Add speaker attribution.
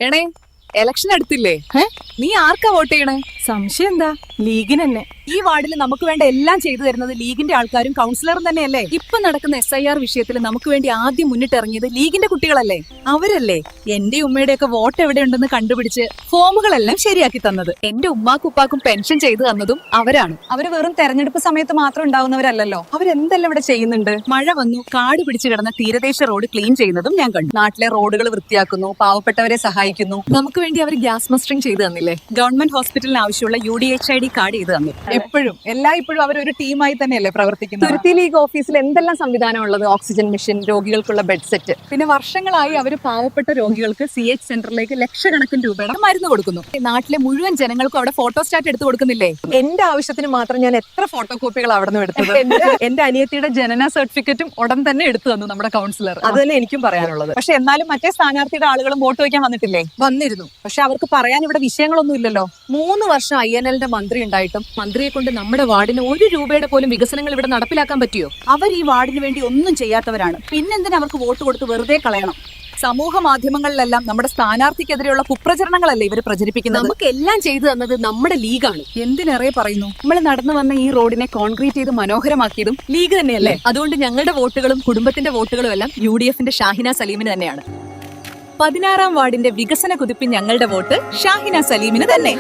Speaker 1: എണേ election അടുത്തില്ലേ? നീ ആർക്കാ vote ചെയ്യണേ?
Speaker 2: സംശയം എന്താ? ലീഗിന് തന്നെ.
Speaker 1: ഈ വാർഡിൽ നമുക്ക് വേണ്ട എല്ലാം ചെയ്തു തരുന്നത് ലീഗിന്റെ ആൾക്കാരും കൗൺസിലറും തന്നെയല്ലേ? ഇപ്പൊ നടക്കുന്ന SIR വിഷയത്തിൽ നമുക്ക് വേണ്ടി ആദ്യം മുന്നിട്ടിറങ്ങിയത് ലീഗിന്റെ കുട്ടികളല്ലേ? അവരല്ലേ എന്റെ ഉമ്മയുടെയൊക്കെ വോട്ട് എവിടെയുണ്ടെന്ന് കണ്ടുപിടിച്ച് ഫോമുകളെല്ലാം ശരിയാക്കി തന്നത്. എന്റെ ഉമ്മാക്കും ഉപ്പാക്കും പെൻഷൻ ചെയ്തു തന്നതും അവരാണ്.
Speaker 2: അവര് വെറും തെരഞ്ഞെടുപ്പ് സമയത്ത് മാത്രം ഉണ്ടാവുന്നവരല്ലല്ലോ. അവരെന്തെല്ലാം ഇവിടെ ചെയ്യുന്നുണ്ട്.
Speaker 1: മഴ വന്നു കാട് പിടിച്ചു കിടന്ന തീരദേശ റോഡ് ക്ലീൻ ചെയ്യുന്നതും ഞാൻ കണ്ടു.
Speaker 2: നാട്ടിലെ റോഡുകൾ വൃത്തിയാക്കുന്നു, പാവപ്പെട്ടവരെ സഹായിക്കുന്നു.
Speaker 1: നമുക്ക് വേണ്ടി അവർ ഗ്യാസ് മസ്റ്ററിംഗ് ചെയ്തു തന്നില്ലേ? ഗവൺമെന്റ് ഹോസ്പിറ്റലിന് ആവശ്യമുള്ള UDHID കാർഡ് ചെയ്ത് തന്നു.
Speaker 2: എപ്പോഴും ഇപ്പോഴും അവർ ഒരു ടീമായി തന്നെയല്ലേ പ്രവർത്തിക്കുന്നത്.
Speaker 1: തുരുത്തി ലീഗ് ഓഫീസിൽ എന്തെല്ലാം സംവിധാനം ഉള്ളത്? ഓക്സിജൻ മെഷീൻ, രോഗികൾക്കുള്ള ബെഡ് സെറ്റ്. പിന്നെ വർഷങ്ങളായി അവർ പാവപ്പെട്ട രോഗികൾക്ക് CH സെന്ററിലേക്ക് ലക്ഷക്കണക്കിന് രൂപയുടെ മരുന്ന് കൊടുക്കുന്നു. നാട്ടിലെ മുഴുവൻ ജനങ്ങൾക്കും അവിടെ ഫോട്ടോ സ്റ്റാറ്റ് എടുത്തു കൊടുക്കുന്നില്ലേ?
Speaker 2: എന്റെ ആവശ്യത്തിന് മാത്രം ഞാൻ എത്ര ഫോട്ടോ കോപ്പികൾ അവിടെ നിന്ന് എടുത്തത്.
Speaker 1: എന്റെ അനിയത്തിയുടെ ജനന സർട്ടിഫിക്കറ്റും ഉടൻ തന്നെ എടുത്തു തന്നു നമ്മുടെ കൗൺസിലർ.
Speaker 2: അത് തന്നെ എനിക്കും പറയാനുള്ളത്.
Speaker 1: പക്ഷെ എന്നാലും മറ്റേ സ്ഥാനാർത്ഥിയുടെ ആളുകളും വോട്ട് വയ്ക്കാൻ വന്നിട്ടില്ലേ?
Speaker 2: വന്നിരുന്നു. പക്ഷെ അവർക്ക് പറയാൻ ഇവിടെ വിഷയങ്ങളൊന്നും ഇല്ലല്ലോ.
Speaker 1: 3 വർഷം INLന്റെ മന്ത്രി ഉണ്ടായിട്ടും മന്ത്രിയെ കൊണ്ട് നമ്മുടെ വാർഡിന് 1 രൂപയുടെ പോലും വികസനങ്ങൾ ഇവിടെ നടപ്പിലാക്കാൻ പറ്റിയോ? അവർ ഈ വാർഡിന് വേണ്ടി ഒന്നും ചെയ്യാത്തവരാണ്. പിന്നെന്തിനാ അവർക്ക് വോട്ട് കൊടുത്ത് വെറുതെ കളയണം? സമൂഹ മാധ്യമങ്ങളിലെല്ലാം നമ്മുടെ സ്ഥാനാർത്ഥിക്കെതിരെയുള്ള കുപ്രചരണങ്ങളല്ലേ ഇവർ പ്രചരിപ്പിക്കുന്നത്?
Speaker 3: നമുക്ക് എല്ലാം ചെയ്തു തന്നത് നമ്മുടെ ലീഗാണ്.
Speaker 1: എന്തിനേറെ പറയുന്നു. നമ്മൾ നടന്നു വന്ന ഈ റോഡിനെ കോൺക്രീറ്റ് ചെയ്ത് മനോഹരമാക്കിയതും ലീഗ് തന്നെയല്ലേ? അതുകൊണ്ട് ഞങ്ങളുടെ വോട്ടുകളും കുടുംബത്തിന്റെ വോട്ടുകളും എല്ലാം UDFന്റെ ഷാഹിന സലീമിന് തന്നെയാണ്. 16-ാം വാർഡിന്റെ വികസന കുതിപ്പിൽ ഞങ്ങളുടെ വോട്ട് ഷാഹിന സലീമിന് തന്നെ.